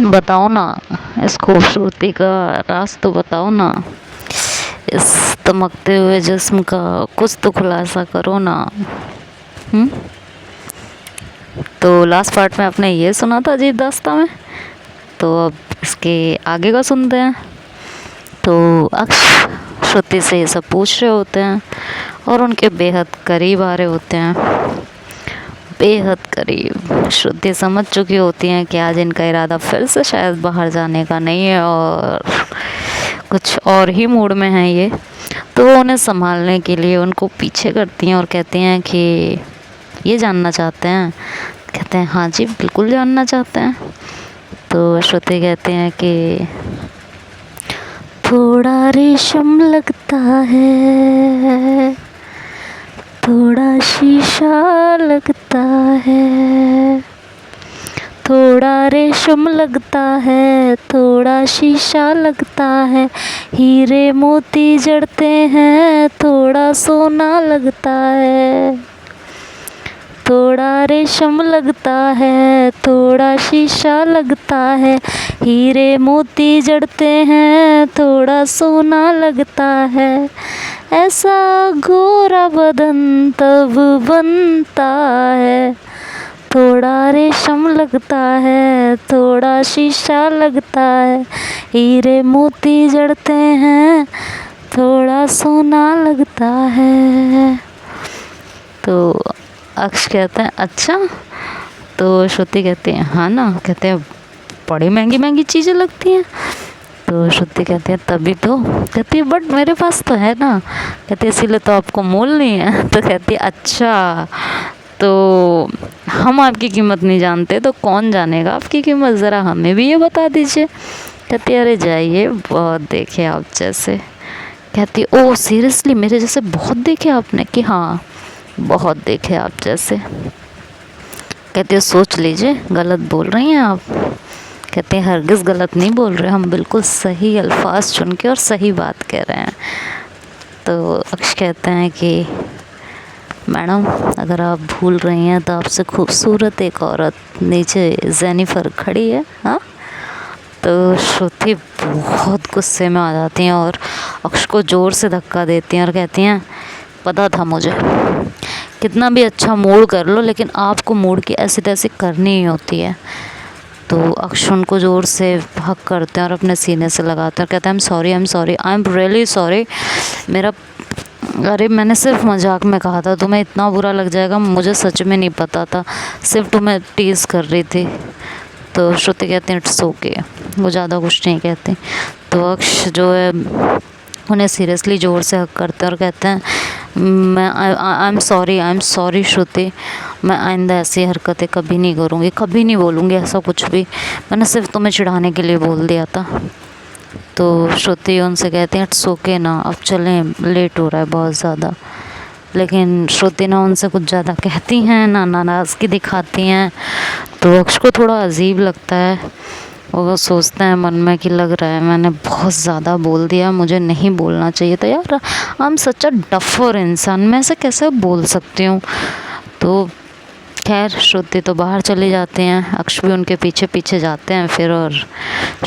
बताओ ना, इस खूबसूरती का राज तो बताओ ना। इस चमकते हुए जिस्म का कुछ तो खुलासा करो ना। हम्म। तो लास्ट पार्ट में आपने ये सुना था अजीब दास्तां में, तो अब इसके आगे का सुनते हैं। तो अक्ष श्रुति से ये सब पूछ रहे होते हैं और उनके बेहद करीब आ रहे होते हैं, बेहद करीब। श्रुति समझ चुकी होती हैं कि आज इनका इरादा फिर से शायद बाहर जाने का नहीं है और कुछ और ही मूड में है ये। तो वो उन्हें संभालने के लिए उनको पीछे करती हैं और कहती हैं कि ये जानना चाहते हैं। कहते हैं हाँ जी बिल्कुल जानना चाहते हैं। तो श्रुति कहते हैं कि थोड़ा रेशम लगता है, थोड़ा शीशा लगता है, थोड़ा रेशम लगता है, थोड़ा शीशा लगता है, हीरे मोती जड़ते हैं, थोड़ा सोना लगता है, थोड़ा रेशम लगता है, थोड़ा शीशा लगता है, हीरे मोती जड़ते हैं, थोड़ा सोना लगता है, ऐसा गोरा बदन तब बनता है, थोड़ा रेशम लगता है, थोड़ा शीशा लगता है, हीरे मोती जड़ते हैं, थोड़ा सोना लगता है। तो अक्ष कहते हैं अच्छा। तो श्रुति कहती है हाँ ना। कहते हैं बड़ी महंगी महंगी चीज़ें लगती हैं। तो श्रुति कहती है तभी तो। कहती है बट मेरे पास तो है ना। कहती है इसीलिए तो आपको मोल नहीं है। तो कहती है अच्छा, तो हम आपकी कीमत नहीं जानते तो कौन जानेगा आपकी कीमत, ज़रा हमें भी ये बता दीजिए। कहती है अरे जाइए, बहुत देखे आप जैसे। कहती है ओह सीरियसली मेरे जैसे बहुत देखे आपने? कि हाँ बहुत देखे आप जैसे। कहती है सोच लीजिए गलत बोल रही हैं आप। कहते हैं हरगिज़ गलत नहीं बोल रहे, हम बिल्कुल सही अल्फाज चुन के और सही बात कह रहे हैं। तो अक्ष कहते हैं कि मैडम अगर आप भूल रही हैं तो आपसे खूबसूरत एक औरत नीचे जेनिफर खड़ी है। हाँ। तो श्रुति बहुत गुस्से में आ जाती हैं और अक्ष को ज़ोर से धक्का देती हैं और कहती हैं पता था मुझे, कितना भी अच्छा मूड कर लो लेकिन आपको मूड की ऐसी तैसी करनी ही होती है। तो अक्ष उनको ज़ोर से हक करते हैं और अपने सीने से लगाते हैं और कहते हैं I am sorry, I am really sorry. मेरा अरे मैंने सिर्फ मजाक में कहा था, तुम्हें इतना बुरा लग जाएगा मुझे सच में नहीं पता था, सिर्फ तुम्हें टीज़ कर रही थी। तो श्रुति कहते हैं इट्स ओके, वो ज़्यादा कुछ नहीं कहती। तो अक्ष जो है उन्हें सीरियसली ज़ोर से हक करते हैं और कहते हैं मैं आई एम सॉरी श्रुति, मैं आइंदा ऐसी हरकतें कभी नहीं करूँगी, कभी नहीं बोलूँगी ऐसा कुछ भी, मैंने सिर्फ तुम्हें चिढ़ाने के लिए बोल दिया था। तो श्रुति उनसे कहती हैं इट्स ओके ना, अब चलें लेट हो रहा है बहुत ज़्यादा। लेकिन श्रुति ना उनसे कुछ ज़्यादा कहती हैं ना नाराज़गी दिखाती हैं। तो अक्ष को थोड़ा अजीब लगता है, वो सोचते हैं मन में कि लग रहा है मैंने बहुत ज़्यादा बोल दिया, मुझे नहीं बोलना चाहिए था यार, I am such a duffer इंसान, मैं ऐसे कैसे बोल सकती हूँ। तो खैर श्रुति तो बाहर चली जाती हैं, अक्ष भी उनके पीछे पीछे जाते हैं फिर और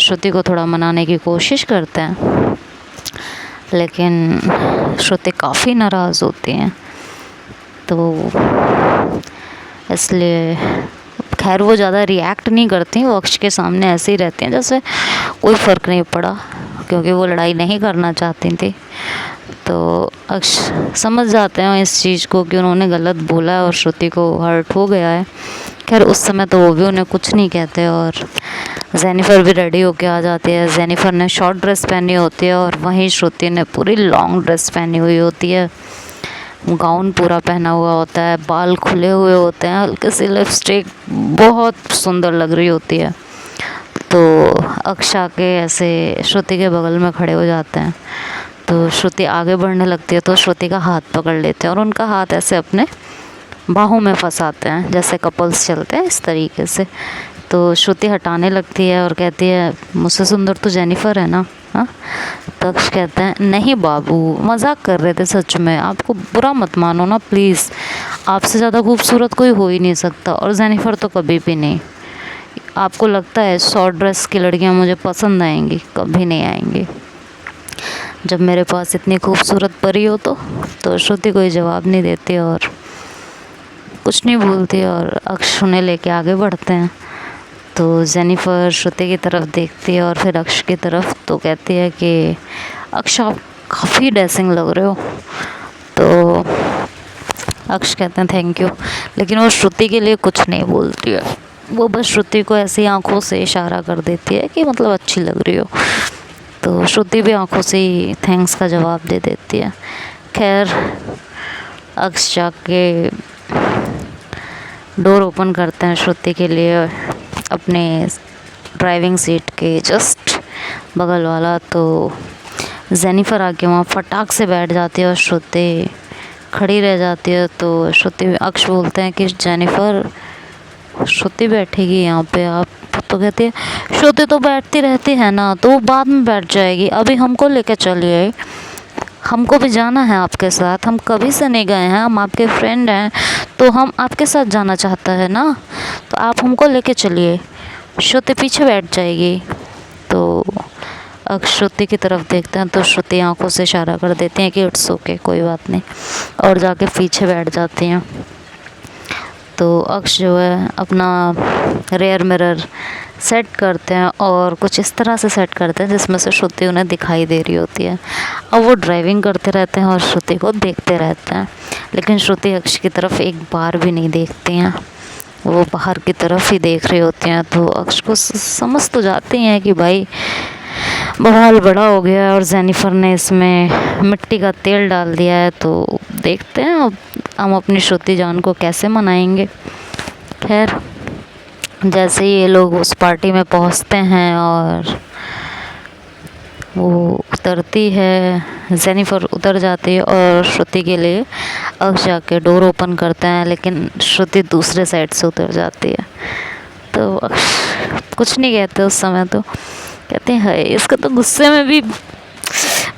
श्रुति को थोड़ा मनाने की कोशिश करते हैं, लेकिन श्रुति काफ़ी नाराज़ होती हैं। तो इसलिए खैर वो ज़्यादा रिएक्ट नहीं करती, वो अक्ष के सामने ऐसे ही रहती हैं जैसे कोई फ़र्क नहीं पड़ा, क्योंकि वो लड़ाई नहीं करना चाहती थी। तो अक्ष समझ जाते हैं इस चीज़ को कि उन्होंने गलत बोला है और श्रुति को हर्ट हो गया है। खैर उस समय तो वो भी उन्हें कुछ नहीं कहते और जेनिफर भी रेडी होके आ जाती है। जेनिफर ने शॉर्ट ड्रेस पहनी होती है और वहीं श्रुति ने पूरी लॉन्ग ड्रेस पहनी हुई होती है, गाउन पूरा पहना हुआ होता है, बाल खुले हुए होते हैं, हल्की सी लिपस्टिक, बहुत सुंदर लग रही होती है। तो अक्ष के ऐसे श्रुति के बगल में खड़े हो जाते हैं। तो श्रुति आगे बढ़ने लगती है तो श्रुति का हाथ पकड़ लेते हैं और उनका हाथ ऐसे अपने बाहों में फंसाते हैं, जैसे कपल्स चलते हैं इस तरीके से। तो श्रुति हटाने लगती है और कहती है मुझसे सुंदर तो जेनिफर है ना। हाँ। तो अक्ष कहते हैं नहीं बाबू मजाक कर रहे थे, सच में आपको बुरा मत मानो ना प्लीज़, आपसे ज़्यादा खूबसूरत कोई हो ही नहीं सकता और जेनिफर तो कभी भी नहीं। आपको लगता है शॉर्ट ड्रेस की लड़कियां मुझे पसंद आएंगी? कभी नहीं आएंगी। जब मेरे पास इतनी खूबसूरत परी हो तो श्रुति कोई जवाब नहीं देती और कुछ नहीं बोलती और अक्ष उन्हें लेके आगे बढ़ते हैं। तो जेनिफर श्रुति की तरफ देखती है और फिर अक्ष की तरफ, तो कहती है कि अक्ष आप काफ़ी डेसिंग लग रहे हो। तो अक्ष कहते हैं थैंक यू, लेकिन वो श्रुति के लिए कुछ नहीं बोलती है। वो बस श्रुति को ऐसी आंखों से इशारा कर देती है कि मतलब अच्छी लग रही हो। तो श्रुति भी आंखों से ही थैंक्स का जवाब दे देती है। खैर अक्ष जाके डोर ओपन करते हैं श्रुति के लिए अपने ड्राइविंग सीट के जस्ट बगल वाला। तो जेनिफर आके वहाँ फटाक से बैठ जाती है और श्रुति खड़ी रह जाती है। तो श्रुति अक्ष बोलते हैं कि जेनिफर श्रुति बैठेगी यहाँ पे आप? तो कहती है श्रुति तो बैठती रहती है ना, तो वो बाद में बैठ जाएगी, अभी हमको लेके चलिए, हमको भी जाना है आपके साथ, हम कभी से नहीं गए हैं, हम आपके फ्रेंड हैं, तो हम आपके साथ जाना चाहता है ना, तो आप हमको लेके चलिए। श्रुति पीछे बैठ जाएगी। तो अक्ष श्रुति की तरफ देखते हैं तो श्रुति आंखों से इशारा कर देती हैं कि इट्स ओके, कोई बात नहीं, और जाके पीछे बैठ जाती हैं। तो अक्ष जो है अपना रेयर मिरर सेट करते हैं और कुछ इस तरह से सेट करते हैं जिसमें से श्रुति उन्हें दिखाई दे रही होती है। अब वो ड्राइविंग करते रहते हैं और श्रुति को देखते रहते हैं, लेकिन श्रुति अक्ष की तरफ एक बार भी नहीं देखती हैं, वो बाहर की तरफ ही देख रही होती हैं। तो अक्ष को समझ तो जाती हैं कि भाई बवाल बड़ा हो गया है और जेनिफर ने इसमें मिट्टी का तेल डाल दिया है। तो देखते हैं अब हम अपनी श्रुति जान को कैसे मनाएंगे। खैर जैसे ही ये लोग उस पार्टी में पहुंचते हैं और वो उतरती है, जेनिफर उतर जाती है और श्रुति के लिए अक्ष जाके डोर ओपन करते हैं, लेकिन श्रुति दूसरे साइड से उतर जाती है। तो अक्ष कुछ नहीं कहते उस समय, तो कहते हैं है इसका तो गुस्से में भी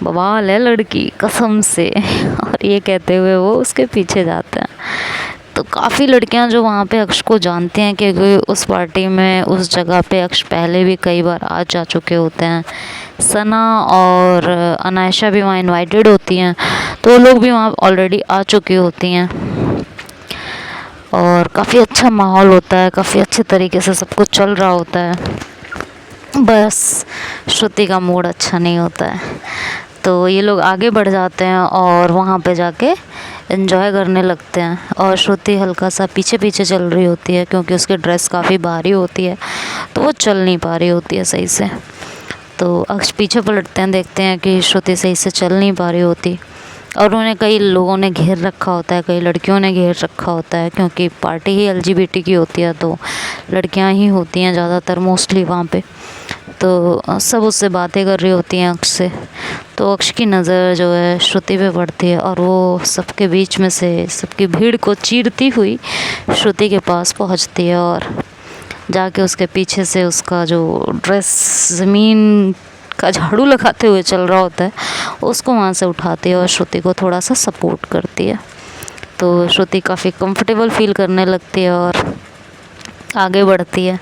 बवाल है लड़की कसम से, और ये कहते हुए वो उसके पीछे जाते हैं। तो काफ़ी लड़कियां जो वहाँ पे अक्ष को जानती हैं क्योंकि उस पार्टी में उस जगह पे अक्ष पहले भी कई बार आ जा चुके होते हैं। सना और अनायशा भी वहाँ इनवाइटेड होती हैं, तो वो लोग भी वहाँ ऑलरेडी आ चुकी होती हैं और काफ़ी अच्छा माहौल होता है, काफ़ी अच्छे तरीके से सब कुछ चल रहा होता है। बस श्रुति का मूड अच्छा नहीं होता है। तो ये लोग आगे बढ़ जाते हैं और वहाँ पे जाके एंजॉय करने लगते हैं और श्रुति हल्का सा पीछे पीछे चल रही होती है क्योंकि उसकी ड्रेस काफ़ी भारी होती है, तो वो चल नहीं पा रही होती है सही से। तो अक्ष पीछे पलटते हैं, देखते हैं कि श्रुति सही से चल नहीं पा रही होती और उन्हें कई लोगों ने घेर रखा होता है, कई लड़कियों ने घेर रखा होता है क्योंकि पार्टी ही LGBT की होती है, तो लड़कियां ही होती हैं ज़्यादातर मोस्टली वहाँ पे। तो सब उससे बातें कर रही होती हैं अक्ष से। तो अक्ष की नज़र जो है श्रुति पे पड़ती है और वो सबके बीच में से सबकी भीड़ को चीरती हुई श्रुति के पास पहुँचती है और जाके उसके पीछे से उसका जो ड्रेस ज़मीन का झाड़ू लगाते हुए चल रहा होता है उसको वहाँ से उठाती है और श्रुति को थोड़ा सा सपोर्ट करती है। तो श्रुति काफ़ी कंफर्टेबल फील करने लगती है और आगे बढ़ती है।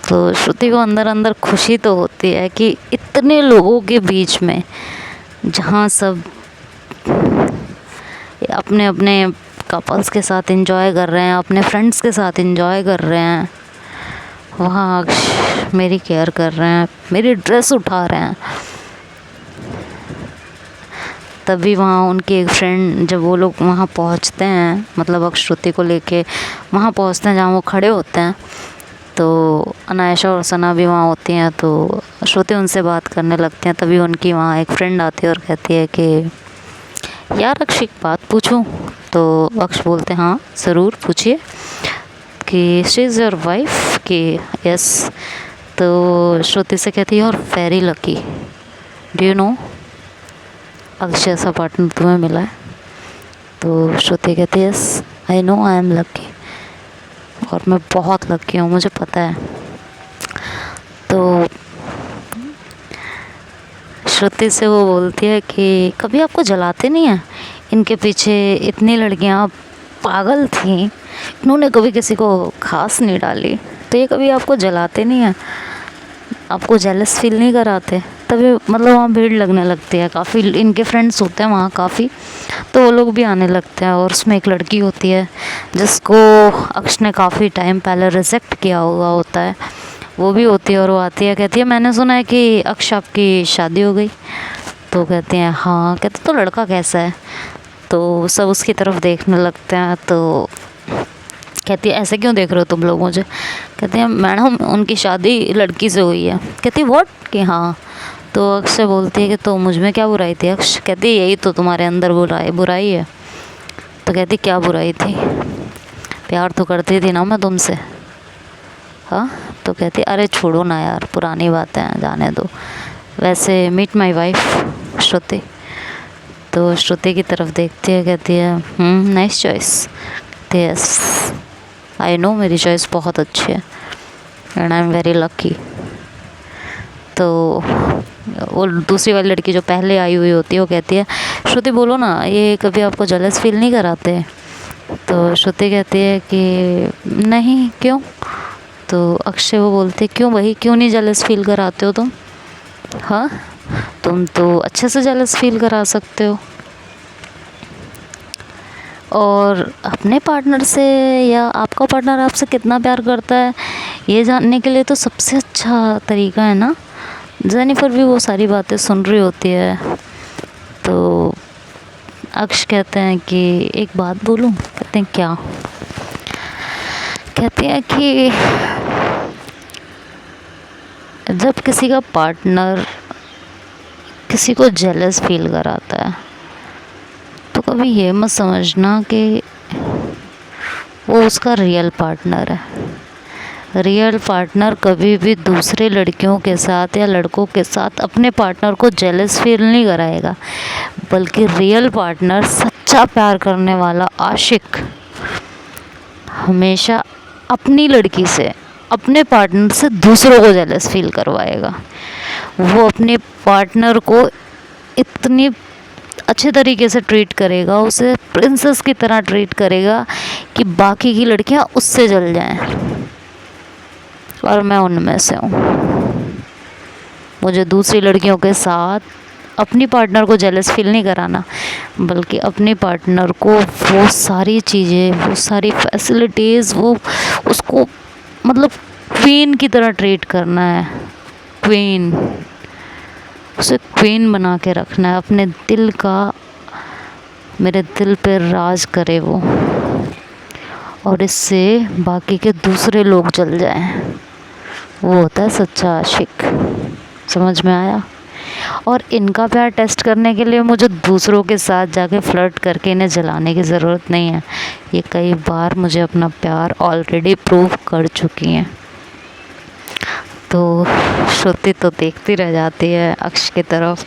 तो श्रुति को अंदर अंदर खुशी तो होती है कि इतने लोगों के बीच में जहाँ सब अपने अपने कपल्स के साथ एंजॉय कर रहे हैं, अपने फ्रेंड्स के साथ एंजॉय कर रहे हैं, वहाँ अक्ष मेरी केयर कर रहे हैं, मेरी ड्रेस उठा रहे हैं। तभी वहाँ उनकी एक फ्रेंड, जब वो लोग वहाँ पहुँचते हैं, मतलब अक्ष श्रुति को लेके वहाँ पहुँचते हैं जहाँ वो खड़े होते हैं, तो अनायशा और सना भी वहाँ होती हैं। तो श्रुति उनसे बात करने लगती हैं। तभी उनकी वहाँ एक फ्रेंड आती है और कहती है कि यार अक्ष एक बात पूछूं? तो अक्ष बोलते हैं हाँ ज़रूर पूछिए, कि शी इज़ योर वाइफ? कि यस। तो श्रुति से कहती है और very lucky, do you know अक्ष ऐसा पार्टनर तुम्हें मिला है? तो श्रुति कहती है yes I know I am lucky, और मैं बहुत लकी हूँ, मुझे पता है। तो श्रुति से वो बोलती है कि कभी आपको जलाते नहीं हैं? इनके पीछे इतनी लड़कियाँ पागल थीं, इन्होंने कभी किसी को खास नहीं डाली। तो ये कभी आपको जलाते नहीं हैं, आपको जेलस फील नहीं कराते, तभी मतलब वहाँ भीड़ लगने लगती है। काफ़ी इनके फ्रेंड्स होते हैं वहाँ काफ़ी, तो वो लोग भी आने लगते हैं। और उसमें एक लड़की होती है जिसको अक्ष ने काफ़ी टाइम पहले रिजेक्ट किया हुआ होता है, वो भी होती है। और वो आती है, कहती है मैंने सुना है कि अक्ष आपकी शादी हो गई। तो कहते हैं हाँ। कहते तो लड़का कैसा है, तो सब उसकी तरफ देखने लगते हैं। तो कहती है ऐसे क्यों देख रहे हो तुम लोग मुझे। कहती है मैडम उनकी शादी लड़की से हुई है। कहती है व्हाट, कि हाँ। तो अक्ष से बोलती है कि तो मुझ में क्या बुराई थी। अक्ष कहती है यही तो तुम्हारे अंदर बुराई है। तो कहती क्या बुराई थी, प्यार तो करती थी ना मैं तुमसे। हाँ। तो कहती अरे छोड़ो ना यार, पुरानी बातें हैं, जाने दो। वैसे मीट माय वाइफ श्रुति। तो श्रुति की तरफ देखती है, कहती है nice choice. Yes I know मेरी चॉइस बहुत अच्छी है and I am very lucky. तो वो दूसरी वाली लड़की जो पहले आई हुई होती है वो कहती है श्रुति बोलो ना, ये कभी आपको जेलस फील नहीं कराते। तो श्रुति कहती है कि नहीं, क्यों। तो अक्षय वो बोलते क्यों भाई, क्यों नहीं जेलस फील कराते हो तुम। हाँ, तुम तो अच्छे से जेलस फील करा सकते हो। और अपने पार्टनर से या आपका पार्टनर आपसे कितना प्यार करता है ये जानने के लिए तो सबसे अच्छा तरीका है ना। जेनिफर भी वो सारी बातें सुन रही होती है। तो अक्ष कहते हैं कि एक बात बोलूं। कहते हैं क्या। कहते हैं कि जब किसी का पार्टनर किसी को जेलस फील कराता है तो कभी ये मत समझना कि वो उसका रियल पार्टनर है। रियल पार्टनर कभी भी दूसरे लड़कियों के साथ या लड़कों के साथ अपने पार्टनर को जेलस फील नहीं कराएगा, बल्कि रियल पार्टनर, सच्चा प्यार करने वाला आशिक हमेशा अपनी लड़की से, अपने पार्टनर से दूसरों को जेलस फील करवाएगा। वो अपने पार्टनर को इतनी अच्छे तरीके से ट्रीट करेगा, उसे प्रिंसेस की तरह ट्रीट करेगा कि बाकी की लड़कियां उससे जल जाएं। और मैं उनमें से हूँ। मुझे दूसरी लड़कियों के साथ अपनी पार्टनर को जेलस फील नहीं कराना, बल्कि अपने पार्टनर को वो सारी चीज़ें, वो सारी फैसिलिटीज़, वो उसको मतलब क्वीन की तरह ट्रीट करना है। क्वीन, उसे क्वीन बना के रखना है। अपने दिल का, मेरे दिल पे राज करे वो, और इससे बाकी के दूसरे लोग जल जाएं। वो होता है सच्चा आशिक। समझ में आया। और इनका प्यार टेस्ट करने के लिए मुझे दूसरों के साथ जाके फ्लर्ट करके इन्हें जलाने की ज़रूरत नहीं है। ये कई बार मुझे अपना प्यार ऑलरेडी प्रूव कर चुकी हैं। तो श्रुति तो देखती रह जाती है अक्ष की तरफ।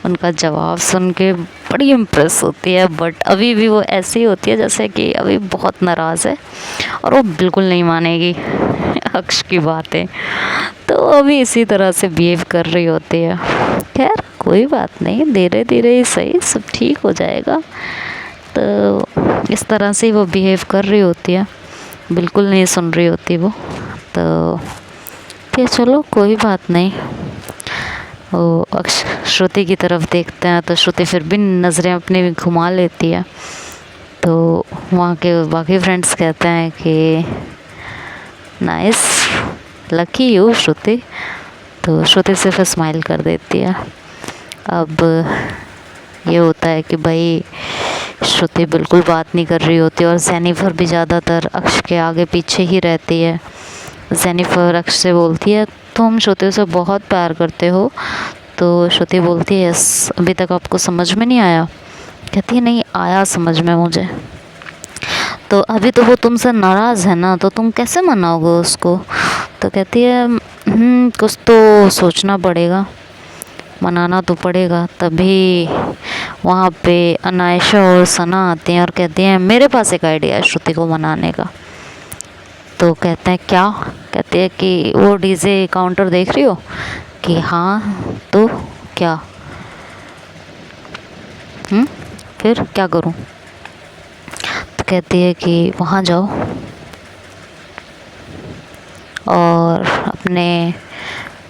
उनका जवाब सुन के बड़ी इम्प्रेस होती है, बट अभी भी वो ऐसी होती है जैसे कि अभी बहुत नाराज़ है और वो बिल्कुल नहीं मानेगी अक्ष की बातें। तो अभी इसी तरह से बिहेव कर रही होती है। खैर कोई बात नहीं, धीरे धीरे ही सही, सब ठीक हो जाएगा। तो इस तरह से वो बिहेव कर रही होती है, बिल्कुल नहीं सुन रही होती वो। तो फिर चलो कोई बात नहीं। वो अक्ष श्रुति की तरफ देखते हैं तो श्रुति फिर भी नज़रें अपनी घुमा लेती है। तो वहाँ के बाकी फ्रेंड्स कहते हैं कि नाइस, लकी यू श्रुति। तो श्रुति सिर्फ स्माइल कर देती है। अब ये होता है कि भाई श्रुति बिल्कुल बात नहीं कर रही होती और जेनिफर भी ज़्यादातर अक्ष के आगे पीछे ही रहती है। जेनिफर अक्ष से बोलती है तुम श्रुति से बहुत प्यार करते हो। तो श्रुति बोलती है यस, अभी तक आपको समझ में नहीं आया। कहती है नहीं आया समझ में मुझे। तो अभी तो वो तुमसे नाराज़ है ना, तो तुम कैसे मनाओगे उसको। तो कहती है कुछ तो सोचना पड़ेगा, मनाना तो पड़ेगा। तभी वहाँ पे अनायशा और सना आती हैं और कहती हैं मेरे पास एक आइडिया है श्रुति को मनाने का। तो कहते हैं क्या। कहते हैं कि वो डीजे काउंटर देख रही हो। कि हाँ, तो क्या। फिर क्या करूँ। तो कहती है कि वहाँ जाओ और अपने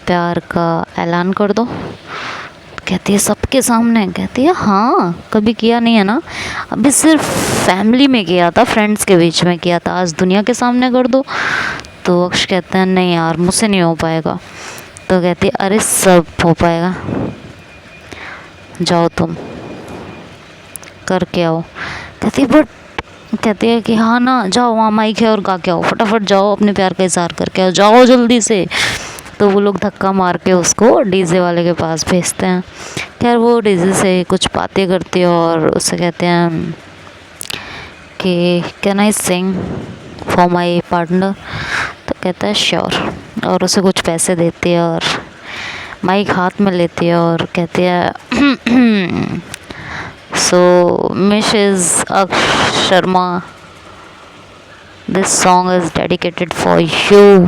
प्यार का ऐलान कर दो। कहती है सबके सामने? कहती है हाँ, कभी किया नहीं है ना, अभी सिर्फ फैमिली में किया था, फ्रेंड्स के बीच में किया था, आज दुनिया के सामने कर दो। तो अक्ष कहता है नहीं यार, मुझसे नहीं हो पाएगा। तो कहती है अरे सब हो पाएगा, जाओ तुम करके आओ। कहती है बट, कहती है कि हाँ ना, जाओ वहाँ माइक है और गा के आओ, फटाफट जाओ अपने प्यार का इज़हार करके आओ, जाओ जल्दी से। तो वो लोग धक्का मार के उसको डीजे वाले के पास भेजते हैं। खैर वो डीजे से कुछ बातें करती है और उससे कहते हैं कि can I sing for my partner. तो कहता है श्योर, और उसे कुछ पैसे देती है और माइक हाथ में लेती है और कहती है सो मिसेस अक्ष Sharma, this song is dedicated for you.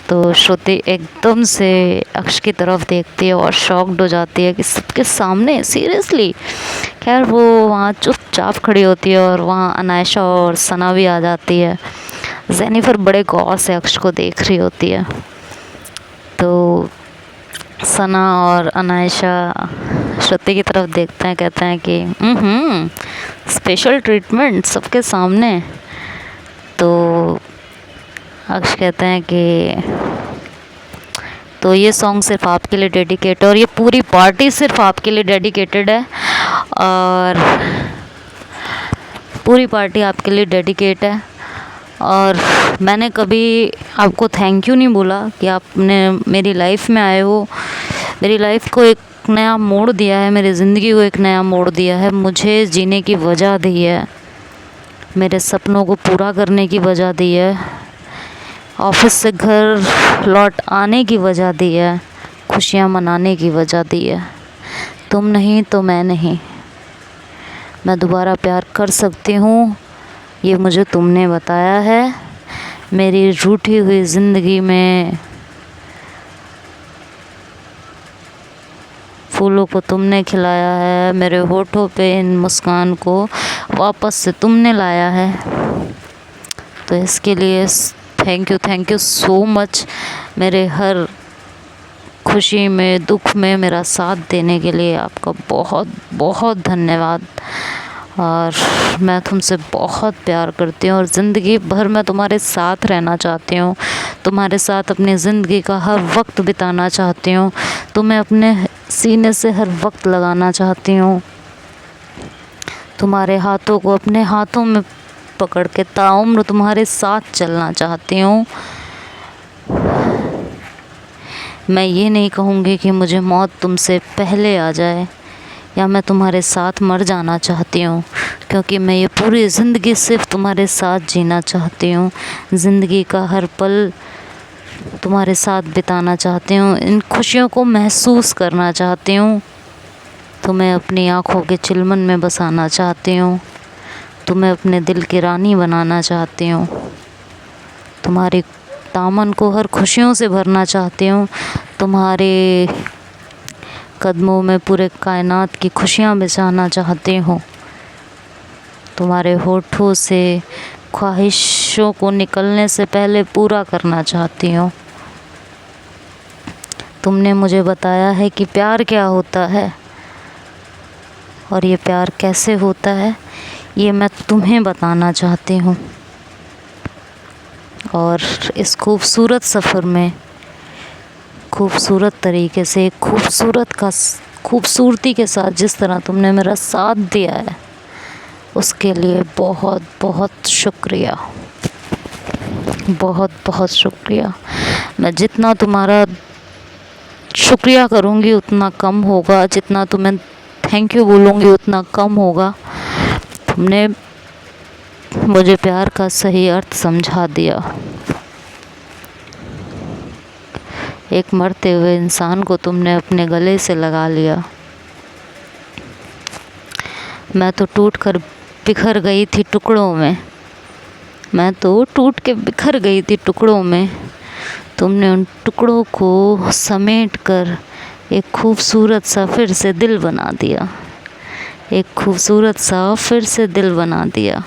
तो श्रुति एकदम से अक्ष की तरफ देखती है और शॉक्ड हो जाती है कि सबके सामने, सीरियसली। खैर वो वहाँ चुपचाप खड़ी होती है और वहाँ अनायशा और सना भी आ जाती है। जेनिफर बड़े गौर से अक्ष को देख रही होती है। तो सना और अनायशा श्रुति की तरफ देखते हैं, कहते हैं कि स्पेशल ट्रीटमेंट सबके सामने। तो अक्ष कहते हैं कि तो ये सॉन्ग सिर्फ आपके लिए डेडिकेट है और ये पूरी पार्टी सिर्फ आपके लिए डेडिकेटेड है, और पूरी पार्टी आपके लिए डेडिकेट है। और मैंने कभी आपको थैंक यू नहीं बोला कि आपने मेरी लाइफ में आए हो, मेरी लाइफ को एक नया मोड़ दिया है, मेरी ज़िंदगी को एक नया मोड़ दिया है, मुझे जीने की वजह दी है, मेरे सपनों को पूरा करने की वजह दी है, ऑफिस से घर लौट आने की वजह दी है, खुशियाँ मनाने की वजह दी है। तुम नहीं तो मैं नहीं, मैं दोबारा प्यार कर सकती हूँ, ये मुझे तुमने बताया है। मेरी रूठी हुई ज़िंदगी में फूलों को तुमने खिलाया है, मेरे होठों पे इन मुस्कान को वापस से तुमने लाया है। तो इसके लिए थैंक यू सो मच, मेरे हर खुशी में दुख में मेरा साथ देने के लिए आपका बहुत बहुत धन्यवाद। और मैं तुमसे बहुत प्यार करती हूँ और ज़िंदगी भर मैं तुम्हारे साथ रहना चाहती हूँ, तुम्हारे साथ अपनी ज़िंदगी का हर वक्त बिताना चाहती हूँ, तुम्हें अपने सीने से हर वक्त लगाना चाहती हूँ, तुम्हारे हाथों को अपने हाथों में पकड़ के ताउम्र तुम्हारे साथ चलना चाहती हूँ। मैं ये नहीं कहूँगी कि मुझे मौत तुमसे पहले आ जाए या मैं तुम्हारे साथ मर जाना चाहती हूँ, क्योंकि मैं ये पूरी ज़िंदगी सिर्फ तुम्हारे साथ जीना चाहती हूँ, ज़िंदगी का हर पल तुम्हारे साथ बिताना चाहती हूँ, इन खुशियों को महसूस करना चाहती हूँ, तुम्हें अपनी आँखों के चिलमन में बसाना चाहती हूँ, तुम्हें अपने दिल की रानी बनाना चाहती हूँ, तुम्हारे दामन को हर खुशियों से भरना चाहती हूँ, तुम्हारे कदमों में पूरे कायनात की खुशियाँ बिछाना चाहती हूँ, तुम्हारे होठों से ख्वाहिशों को निकलने से पहले पूरा करना चाहती हूँ। तुमने मुझे बताया है कि प्यार क्या होता है और ये प्यार कैसे होता है, ये मैं तुम्हें बताना चाहती हूँ। और इस खूबसूरत सफ़र में खूबसूरत तरीके से, खूबसूरती के साथ जिस तरह तुमने मेरा साथ दिया है, उसके लिए बहुत बहुत शुक्रिया, बहुत बहुत शुक्रिया। मैं जितना तुम्हारा शुक्रिया करूँगी उतना कम होगा, जितना तुम्हें थैंक यू बोलूँगी उतना कम होगा। तुमने मुझे प्यार का सही अर्थ समझा दिया। एक मरते हुए इंसान को तुमने अपने गले से लगा लिया। मैं तो टूट कर बिखर गई थी टुकड़ों में, मैं तो टूट के बिखर गई थी टुकड़ों में, तुमने उन टुकड़ों को समेट कर एक खूबसूरत सा फिर से दिल बना दिया, एक खूबसूरत सा फिर से दिल बना दिया।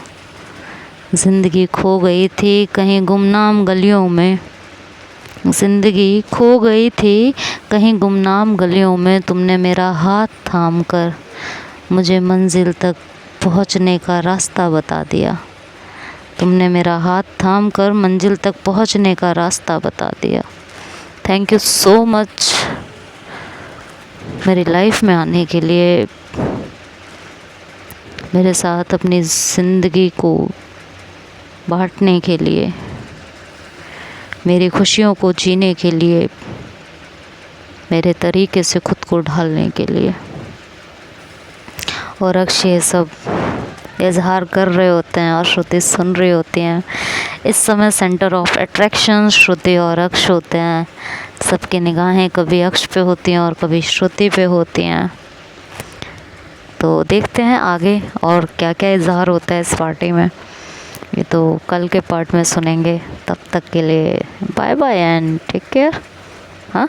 ज़िंदगी खो गई थी कहीं गुमनाम गलियों में, ज़िंदगी खो गई थी कहीं गुमनाम गलियों में, तुमने मेरा हाथ थाम कर मुझे मंजिल तक पहुंचने का रास्ता बता दिया। तुमने मेरा हाथ थाम कर मंजिल तक पहुंचने का रास्ता बता दिया। थैंक यू सो मच मेरी लाइफ में आने के लिए, मेरे साथ अपनी ज़िंदगी को बांटने के लिए, मेरी खुशियों को जीने के लिए, मेरे तरीके से खुद को ढालने के लिए। और अक्षय सब इजहार कर रहे होते हैं और श्रुति सुन रही होती हैं। इस समय सेंटर ऑफ अट्रैक्शन श्रुति और अक्ष होते हैं। सबकी निगाहें कभी अक्ष पे होती हैं और कभी श्रुति पे होती हैं। तो देखते हैं आगे और क्या क्या इजहार होता है इस पार्टी में, ये तो कल के पार्ट में सुनेंगे। तब तक के लिए bye bye and take care. हाँ।